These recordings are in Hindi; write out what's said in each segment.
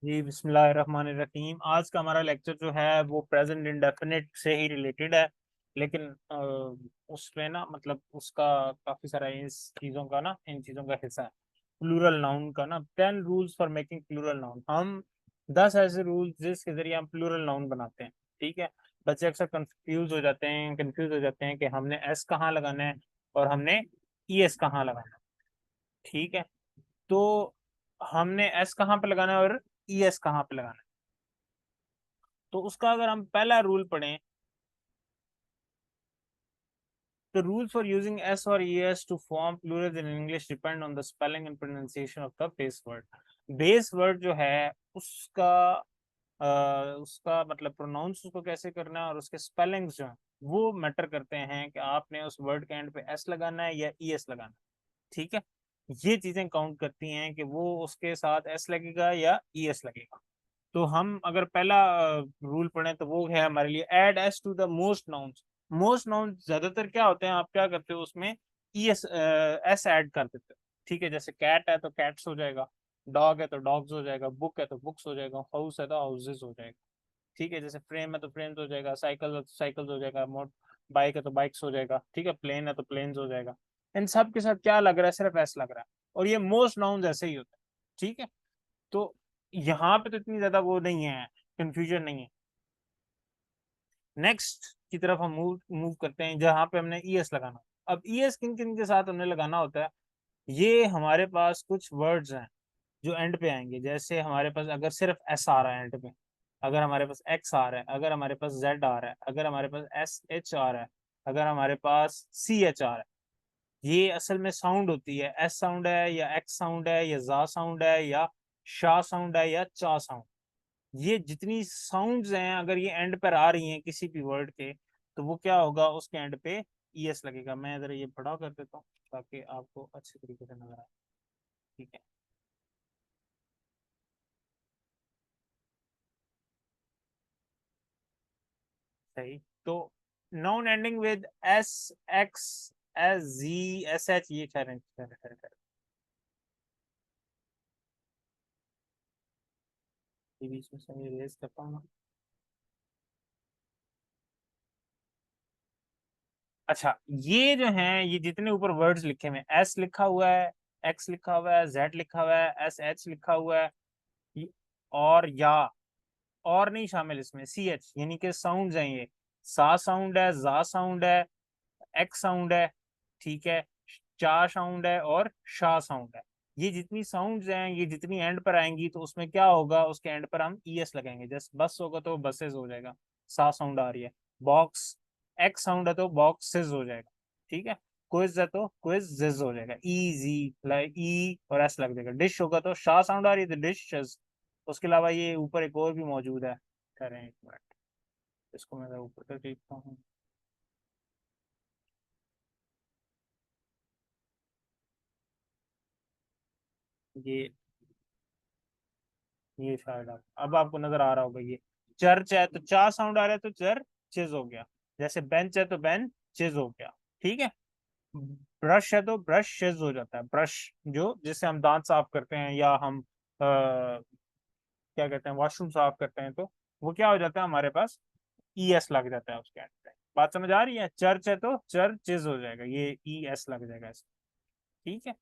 जी बिस्मिल्लाहिर्रहमानिर्रहीम। आज का हमारा लेक्चर जो है वो प्रेजेंट इंडेफिनिट से ही रिलेटेड है। लेकिन उसमें ना मतलब उसका काफ़ी सारा इन चीज़ों का हिस्सा है। प्लूरल नाउन का ना 10 rules for making plural noun. हम 10 ऐसे रूल्स जिसके जरिए हम प्लूरल नाउन बनाते हैं। ठीक है। बच्चे अक्सर कंफ्यूज हो जाते हैं कि हमने एस कहाँ लगाना है और हमने ई एस कहाँ लगाना है। ठीक है। तो हमने एस कहाँ पे लगाना है और ई एस कहाँ पे लगाना है। तो उसका अगर हम पहला रूल पढ़ें तो रूल्स फॉर यूजिंग एस और E S to form plurals in English depend on the spelling and pronunciation of the base word. Base word जो है उसका उसका मतलब प्रोनाउंस उसको कैसे करना है और उसके स्पेलिंग्स जो है वो मैटर करते हैं कि आपने उस वर्ड के एंड पे एस लगाना है या ई एस लगाना है। ठीक है। ये चीजें काउंट करती हैं कि वो उसके साथ एस लगेगा या ई एस लगेगा। तो हम अगर पहला रूल पढ़ें तो वो है हमारे लिए add S to the most nouns. Most nouns ज्यादातर क्या होते हैं, आप क्या करते हो उसमें ई एस एस ऐड कर देते हो। ठीक है। जैसे कैट है तो कैट्स हो जाएगा, डॉग है तो डॉग्स हो जाएगा, बुक है तो बुक्स हो जाएगा, हाउस है तो हाउसेज हो जाएगा। ठीक है। जैसे फ्रेम है तो फ्रेम्स हो जाएगा, साइकिल है तो साइकिल्स हो जाएगा, मोट बाइक है तो बाइक्स हो जाएगा। ठीक है। प्लेन है तो प्लेन्स हो जाएगा। इन सब के साथ क्या लग रहा है, सिर्फ एस लग रहा है। और ये मोस्ट नाउन्स ऐसे ही होते हैं। ठीक है। तो यहाँ पे तो इतनी ज्यादा वो नहीं है, कंफ्यूजन नहीं है। नेक्स्ट की तरफ हम मूव मूव करते हैं जहाँ पे हमने ई एस लगाना। अब ई एस किन किन के साथ हमने लगाना होता है। ये हमारे पास कुछ वर्ड्स हैं जो एंड पे आएंगे। जैसे हमारे पास अगर सिर्फ एस आ रहा है एंड पे, अगर हमारे पास एक्स आ रहा है, अगर हमारे पास जेड आ रहा है, अगर हमारे पास एस एच आ रहा है, अगर हमारे पास सी एच आ रहा है, ये असल में साउंड होती है। एस साउंड है या एक्स साउंड है या जा साउंड है या शाह साउंड है या चा साउंड। ये जितनी साउंड्स हैं अगर ये एंड पर आ रही हैं किसी भी वर्ड के, तो वो क्या होगा, उसके एंड पे ई एस लगेगा। मैं इधर ये पढ़ा कर देता हूँ ताकि आपको अच्छे तरीके से नजर आए। ठीक है। सही। तो noun ending with S, X, S, G, S H, ये खैर खैर खैर खैर ये बीच में से रेज करता हूँ। अच्छा, ये जो हैं ये जितने ऊपर वर्ड्स लिखे हुए हैं, एस लिखा हुआ है, एक्स लिखा हुआ है, जेड लिखा हुआ है, एस एच लिखा हुआ है, और या और नहीं शामिल इसमें सी एच, यानी कि साउंड है ये। सा साउंड है, जा साउंड है, एक्स साउंड है। ठीक है। चा साउंड है और शाह साउंड है। ये जितनी साउंड्स हैं ये जितनी एंड पर आएंगी तो उसमें क्या होगा, उसके एंड पर हम ई एस लगाएंगे। जैसे बस होगा तो बसेस हो जाएगा, सा साउंड आ रही है। बॉक्स, एक्स साउंड है तो बॉक्सेस हो जाएगा। ठीक है। क्विज है तो क्विज़ हो जाएगा, इजी लाइक ई और एस लग जाएगा। डिश होगा तो शाह साउंड आ रही है तो डिशेस। उसके अलावा ये ऊपर एक और भी मौजूद है, करें एक मिनट, इसको मैं ऊपर तक देखता हूँ। ये ये शायद अब आपको नजर आ रहा होगा। ये चर्च है तो चा साउंड आ रहा है तो चर्चेज हो गया। जैसे बेंच है तो बेंचेज हो गया। ठीक है। ब्रश है तो ब्रशेज हो जाता है। ब्रश जो जिससे हम दांत साफ करते हैं या हम क्या कहते हैं वॉशरूम साफ करते हैं, तो वो क्या हो जाता है हमारे पास ई एस लग जाता है उसके एंड पे। बात समझ आ रही है। चर्च है तो चर्चेज हो जाएगा, ये ई एस लग जाएगा इसमें। ठीक है।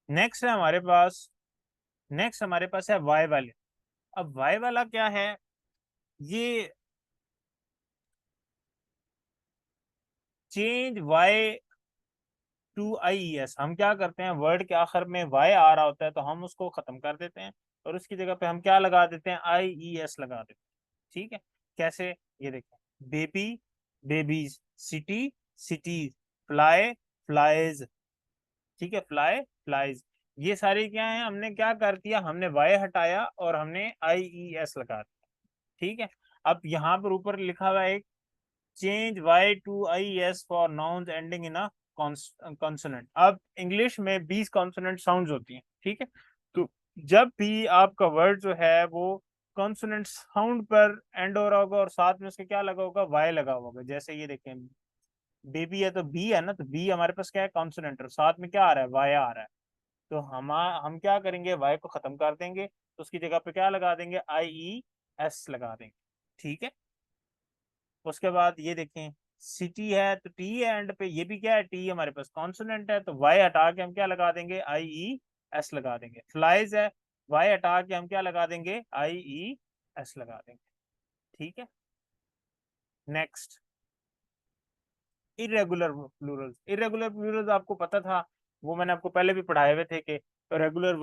नेक्स्ट है हमारे पास नेक्स्ट हमारे पास है वाई वाले। अब वाई वाला क्या है, ये change Y to I E S. हम क्या करते हैं, वर्ड के आखिर में वाई आ रहा होता है तो हम उसको खत्म कर देते हैं और उसकी जगह पे हम क्या लगा देते हैं, आई ई एस लगा देते हैं। ठीक है। कैसे, ये देखें। Baby, babies, city, cities, fly, flies. ठीक है। Fly, flies. ये सारी क्या है, हमने क्या कर दिया, हमने वाई हटाया और हमने आई ई एस लगा दिया। ठीक है। अब यहाँ पर ऊपर लिखा हुआ है change Y to I S for nouns ending in a consonant. अब इंग्लिश में 20 कॉन्सोनेंट साउंड्स होती हैं। ठीक है। तो जब भी आपका वर्ड जो है वो कॉन्सोनेंट साउंड पर एंड हो रहा होगा और साथ में उसके क्या लगा होगा, वाई लगा होगा। जैसे ये देखें, बेबी है तो बी है ना, तो बी हमारे पास क्या है, कॉन्सोनेंट, और साथ में क्या आ रहा है, वाई आ रहा है। तो हम क्या करेंगे, वाई को खत्म कर देंगे, तो उसकी जगह पे क्या लगा देंगे, आई ई एस लगा देंगे। ठीक है। उसके बाद ये देखें, सिटी है तो टी है एंड पे, ये भी क्या है, टी हमारे पास कॉन्सोनेंट है, तो वाई हटा के हम क्या लगा देंगे, आई ई एस लगा देंगे। फ्लाइज है, वाई हटा के हम क्या लगा देंगे, आई ई एस लगा देंगे। ठीक है। Next, irregular Plurals. Irregular Plurals आपको पता था, वो मैंने आपको पहले भी पढ़ाए हुए थे कि रेगुलर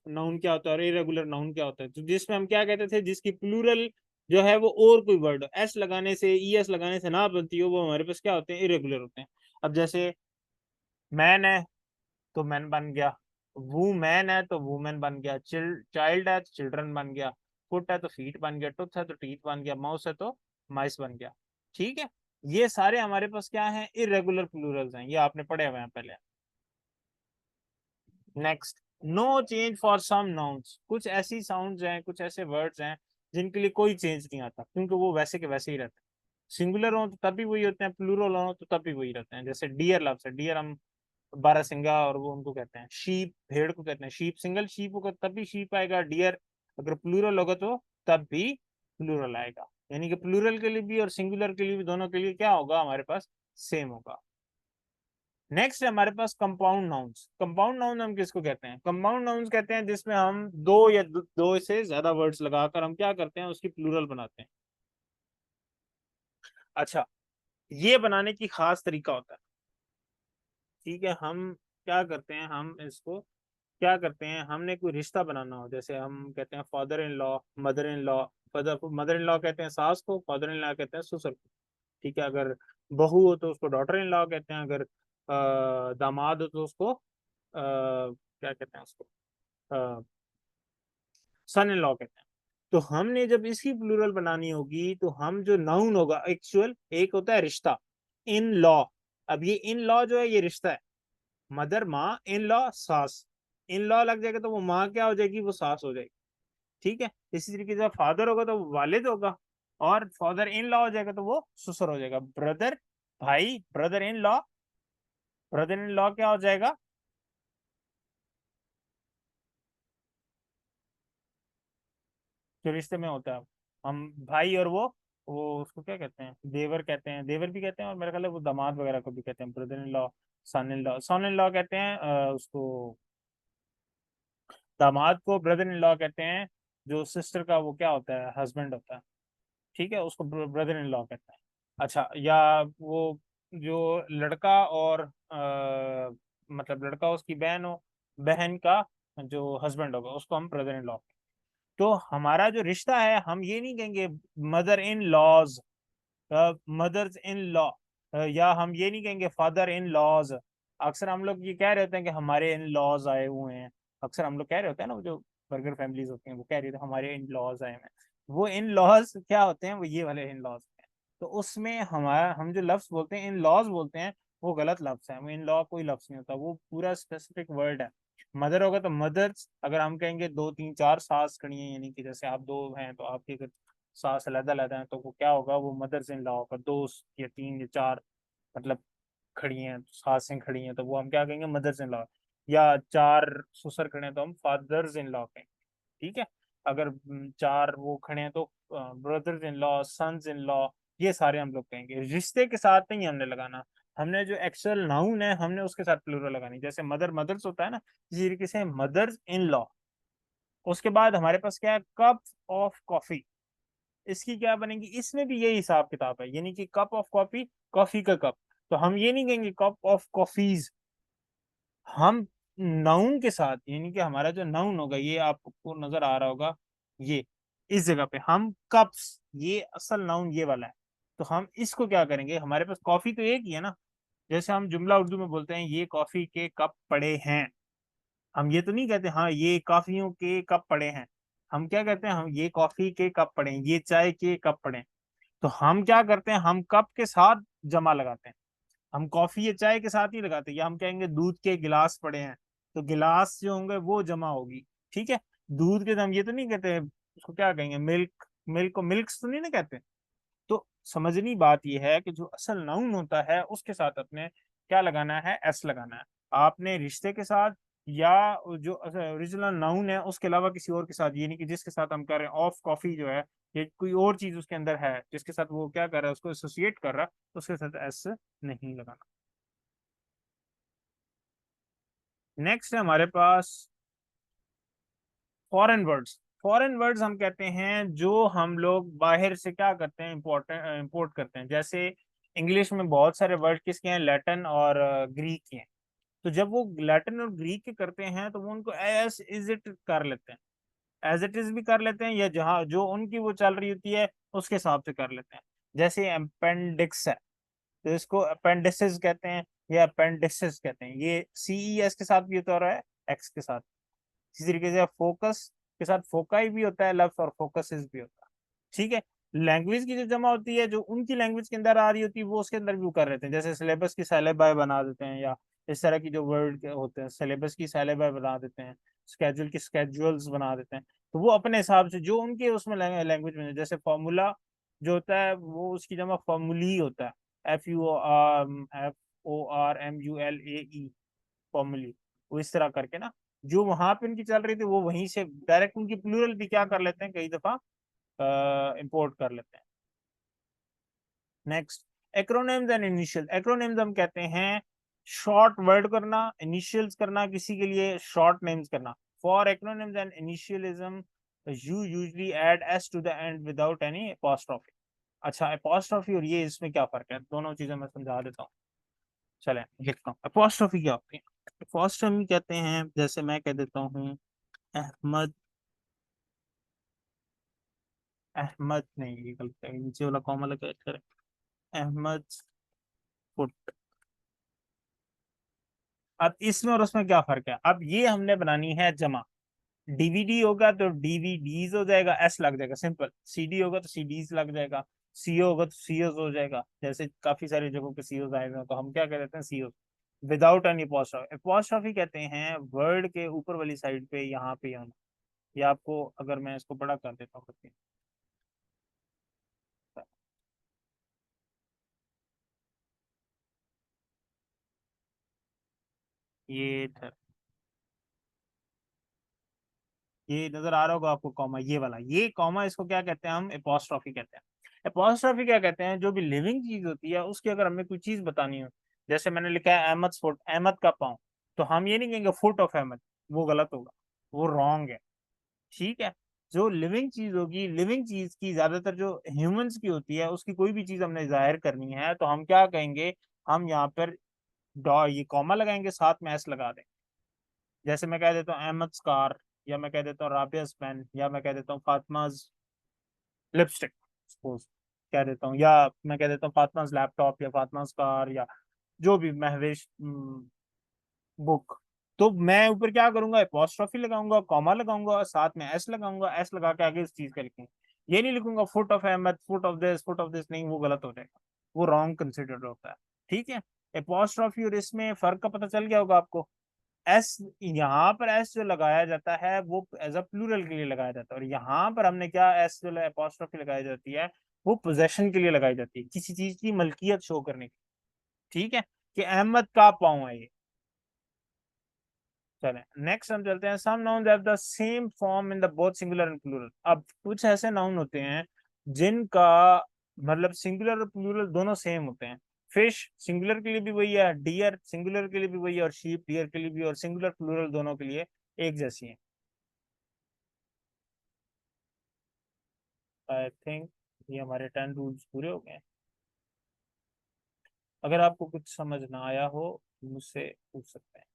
नाउन क्या होता है और इरेगुलर नाउन क्या होता है। तो जिसमें हम क्या कहते थे, जिसकी प्लूरल जो है वो और कोई वर्ड एस लगाने से, ई एस लगाने से ना बनती हो, वो हमारे पास क्या होते हैं, इरेगुलर होते हैं। अब जैसे मैन है तो मैन बन गया, वूमैन है तो वुमेन बन गया, चाइल्ड है तो चिल्ड्रन बन गया, फुट है तो फीट बन गया, टुथ है तो टीथ बन गया, माउस है तो माइस बन गया। ठीक है। ये सारे हमारे पास क्या हैं, इरेगुलर प्लूरल्स हैं, ये आपने पढ़े हुए हैं पहले। Next, no change for some nouns. कुछ ऐसी साउंड्स हैं, कुछ ऐसे वर्ड्स हैं जिनके लिए कोई चेंज नहीं आता, क्योंकि वो वैसे के वैसे ही रहते हैं। सिंगुलर हो तो तब भी वही होते हैं, प्लूरल हो तो तब भी वही रहते हैं। जैसे डियर लफ्स है, डियर हम बारहसिंगा और वो उनको कहते हैं, शीप भेड़ को कहते हैं शीप, सिंगल शीप होगा तब भी शीप आएगा, डियर अगर प्लूरल होगा तो तब भी प्लूरल आएगा। यानी कि प्लूरल के लिए भी और सिंगुलर के लिए भी, दोनों के लिए क्या होगा हमारे पास, सेम होगा। नेक्स्ट है हमारे पास कंपाउंड नाउन्स। कंपाउंड नाउन हम किसको कहते हैं, कंपाउंड नाउन्स कहते हैं जिसमें हम दो या दो से ज्यादा वर्ड्स लगाकर हम क्या करते हैं, उसकी प्लूरल बनाते हैं। अच्छा, ये बनाने की खास तरीका होता है। ठीक है। हम क्या करते हैं, हम इसको क्या करते हैं, हमने कोई रिश्ता बनाना हो, जैसे हम कहते हैं father in law, mother in law. Father mother in law कहते हैं सास को, फादर इन लॉ कहते हैं ससुर को। ठीक है। अगर बहू हो तो उसको डॉटर इन लॉ कहते हैं, अगर दामाद हो तो उसको क्या कहते हैं उसको, सन इन लॉ कहते हैं। तो हमने जब इसकी प्लूरल बनानी होगी तो हम जो नाउन होगा एक्चुअल, एक होता है रिश्ता, इन लॉ। अब ये इन लॉ जो है ये रिश्ता है, मदर माँ, इन लॉ सास। इन लॉ लग जाएगा तो वो माँ क्या हो जाएगी, वो सास हो जाएगी। ठीक है। इसी तरीके से फादर होगा तो वो वालिद होगा, और फादर इन लॉ हो जाएगा तो वो ससुर हो जाएगा। ब्रदर, भाई, brother in law, brother in law क्या हो जाएगा, जो रिश्ते में होता है। हम भाई और वो उसको क्या कहते हैं, देवर कहते हैं, देवर भी कहते हैं, और मेरा ख्याल है वो दामाद वगैरह को भी कहते हैं brother in law. Son in law, son in law कहते हैं उसको, दामाद को ब्रदर इन लॉ कहते हैं। जो सिस्टर का वो क्या होता है, हस्बैंड होता है। ठीक है, उसको ब्रदर इन लॉ कहते हैं। अच्छा, या वो जो लड़का और मतलब लड़का उसकी बहन हो, बहन का जो हस्बैंड होगा उसको हम ब्रदर इन लॉ। तो हमारा जो रिश्ता है, हम ये नहीं कहेंगे mother in laws, mothers in law, या हम ये नहीं कहेंगे फादर इन लॉज। अक्सर हम लोग ये कह रहे होते हैं कि हमारे इन लॉज आए हुए हैं। अक्सर हम लोग कह रहे होते हैं ना, वो जो बर्गर फैमिलीज होती हैं वो कह रही होती है हमारे इन लॉज आए हुए हैं। वो इन लॉज क्या होते हैं, वो ये वाले इन लॉज हैं। तो उसमें हमारा, हम जो लफ्ज बोलते हैं इन लॉज बोलते हैं, वो गलत लफ्ज है। वो इन लॉ कोई लफ्ज नहीं होता, वो पूरा स्पेसिफिक वर्ड है। मदर होगा तो मदर्स, अगर हम कहेंगे दो तीन चार सास खड़ी हैं, यानी कि जैसे आप दो हैं तो आपकी अगर सास अलग अलग है तो वो क्या होगा, वो मदर्स इन लॉ होगा। दो या तीन या चार मतलब खड़ी हैं, सासें खड़ी हैं, तो वो हम क्या कहेंगे, मदर्स इन लॉ। या चार ससुर खड़े हैं तो हम फादर्स इन लॉ कहेंगे। ठीक है। अगर चार वो खड़े हैं तो brothers in law, sons in law, ये सारे हम लोग कहेंगे। रिश्ते के साथ नहीं हमने लगाना, हमने जो एक्चुअल नाउन है हमने उसके साथ प्लूरल लगानी। जैसे मदर, मदर्स होता है ना, इसी तरीके से मदर्स इन लॉ। उसके बाद हमारे पास क्या है, कप ऑफ कॉफी। इसकी क्या बनेगी, इसमें भी यही हिसाब किताब है, यानी कि कप ऑफ कॉफी, कॉफी का कप। तो हम ये नहीं कहेंगे कप ऑफ कॉफीज, हम नाउन के साथ, यानी कि हमारा जो नाउन होगा, ये आपको नजर आ रहा होगा, ये इस जगह पे हम कप्स, ये असल नाउन ये वाला है। तो हम इसको क्या करेंगे, हमारे पास कॉफी तो एक ही है ना। जैसे हम जुमला उर्दू में बोलते हैं ये कॉफी के कप पड़े हैं, हम ये तो नहीं कहते हाँ ये कॉफियों के कप पड़े हैं। हम क्या कहते हैं, हम ये कॉफी के कप पड़े हैं, ये चाय के कप पड़े हैं। तो हम क्या करते हैं, हम कप के साथ जमा लगाते हैं। हम कॉफी या चाय के साथ नहीं लगाते, या हम कहेंगे दूध के गिलास पड़े हैं, तो गिलास जो होंगे वो जमा होगी। ठीक है। दूध के तो हम ये तो नहीं कहते, उसको क्या कहेंगे, मिल्क, मिल्क को मिल्क्स तो नहीं ना कहते। तो समझनी बात यह है कि जो असल नाउन होता है उसके साथ अपने क्या लगाना है, एस लगाना है। आपने रिश्ते के साथ या जो ओरिजिनल नाउन है उसके अलावा किसी और के साथ, ये नहीं कि जिसके साथ हम कर रहे हैं ऑफ कॉफी जो है, ये कोई और चीज उसके अंदर है जिसके साथ वो क्या कर रहा है, उसको एसोसिएट कर रहा है, तो उसके साथ एस नहीं लगाना। नेक्स्ट है हमारे पास फॉरेन वर्ड्स। फॉरेन वर्ड्स हम कहते हैं जो हम लोग बाहर से क्या करते हैं, इंपोर्ट करते हैं। जैसे इंग्लिश में बहुत सारे वर्ड किसके हैं, लैटिन और ग्रीक के हैं। तो जब वो लैटिन और ग्रीक के करते हैं तो वो उनको एज इज इट कर लेते हैं, एज इट इज भी कर लेते हैं, या जहाँ जो उनकी वो चल रही होती है उसके हिसाब से कर लेते हैं। जैसे अपेंडिक्स है, तो इसको अपेंडिसेस कहते हैं या अपेंडिसेस कहते हैं। ये CES के साथ भी होता है, एक्स के साथ। इसी तरीके से फोकस के साथ फोकाई भी होता है लफ्स, और फोकसेस भी होता है। ठीक है। लैंग्वेज की जो जमा होती है, जो उनकी लैंग्वेज के अंदर आ रही होती है, वो उसके अंदर भी वो कर रहे थे। जैसे सिलेबस की सैलेबाई बना देते हैं, या इस तरह की जो वर्ड होते हैं, सिलेबस की सैलेबाई बना देते हैं, स्केड्यूल की स्केड्यूल्स बना देते हैं। तो वो अपने हिसाब से जो उनके उसमें लैंग्वेज में, जैसे फॉर्मूला जो होता है वो उसकी जमा फॉर्मूली होता है, FORMULAE, फॉर्मूली। वो इस तरह करके ना, जो वहां पे उनकी चल रही थी वो वहीं से डायरेक्ट उनकी प्लूरल भी क्या कर लेते हैं, कई दफा इंपोर्ट कर लेते हैं। Next, acronyms and initial. Acronyms हम कहते हैं शॉर्ट वर्ड करना, इनिशियल्स करना, किसी के लिए शॉर्ट नेम्स करना। For acronyms and initialism you usually add S to the end without any apostrophe. अच्छा, अपॉस्ट्रोफी और ये इसमें क्या फर्क है, दोनों चीजें मैं समझा देता हूँ। चले लिखता हूँ अपॉस्ट्रोफी क्या होती है। अपॉस्ट्रोफी कहते हैं, जैसे मैं कह देता हूँ अहमद, अहमद नहीं, ये गलत है, नीचे वाला कॉमा लगा कर अहमद फुट। अब इसमें और उसमें क्या फर्क है, अब ये हमने बनानी है जमा। DVD होगा तो DVDs हो जाएगा, एस लग जाएगा सिंपल। CD होगा तो CDs लग जाएगा, CO होगा तो COs हो जाएगा। जैसे काफी सारी जगहों पे COs आए हुए हैं, तो हम क्या कह देते हैं, COs without any apostrophe. Apostrophe कहते हैं वर्ड के ऊपर वाली साइड पे, यहाँ पे होना। ये आपको, अगर मैं इसको बड़ा कर देता हूँ, ये ये नजर आ रहा होगा आपको कॉमा, ये वाला, ये कॉमा, इसको क्या कहते हैं, हम एपोस्ट्रॉफी कहते हैं। एपोस्ट्रॉफी क्या कहते हैं, जो भी लिविंग चीज होती है उसकी अगर हमें कोई चीज बतानी हो, जैसे मैंने लिखा है अहमद फुट, अहमद का पाँव, तो हम ये नहीं कहेंगे फुट ऑफ अहमद, वो गलत होगा, वो रॉन्ग है। ठीक है। जो लिविंग चीज होगी, लिविंग चीज की ज्यादातर जो ह्यूमंस की होती है, उसकी कोई भी चीज हमने जाहिर करनी है तो हम क्या कहेंगे, हम यहाँ पर डॉ ये कॉमा लगाएंगे, साथ में एस लगा देंगे। जैसे मैं कह देता हूँ अहमद स्कार, या मैं कह देता हूँ राबियाज पेन, या मैं कह देता हूँ फातिमाज लिपस्टिक, सपोज कह देता हूँ, या मैं कह देता हूँ फातिमाज लैपटॉप, या फातिमाज कार, या जो भी महवेश बुक। तो मैं ऊपर क्या करूंगा, अपॉस्ट्रोफी लगाऊंगा, कॉमा लगाऊंगा, साथ में एस लगाऊंगा, एस लगा के आगे इस चीज का लिखूंगा। ये नहीं लिखूंगा foot of Ahmed, foot of this, foot of this, नहीं, वो गलत हो जाएगा, वो रॉन्ग कंसिडर्ड होता है। ठीक है। अपॉस्ट्रोफी और इसमें फर्क का पता चल गया होगा आपको। एस, यहाँ पर एस जो लगाया जाता है वो एज अ प्लूरल के लिए लगाया जाता है, और यहाँ पर हमने क्या, एस जो अपॉस्ट्रोफी लगाई जाती है वो पोजेशन के लिए लगाई जाती है, किसी चीज की मलकियत शो करने की। ठीक है, कि अहमद का पाँव है ये। चलें नेक्स्ट हम चलते हैं, some noun have the same form in the both singular and plural. अब कुछ ऐसे नाउन होते हैं जिनका मतलब सिंगुलर और प्लूरल दोनों सेम होते हैं। फिश सिंगुलर के लिए भी वही है, डियर सिंगुलर के लिए भी वही है, और शीप डियर के लिए भी, और सिंगुलर प्लूरल दोनों के लिए एक जैसी है। आई थिंक ये हमारे 10 रूल्स पूरे हो गए। अगर आपको कुछ समझ ना आया हो मुझसे पूछ सकते हैं।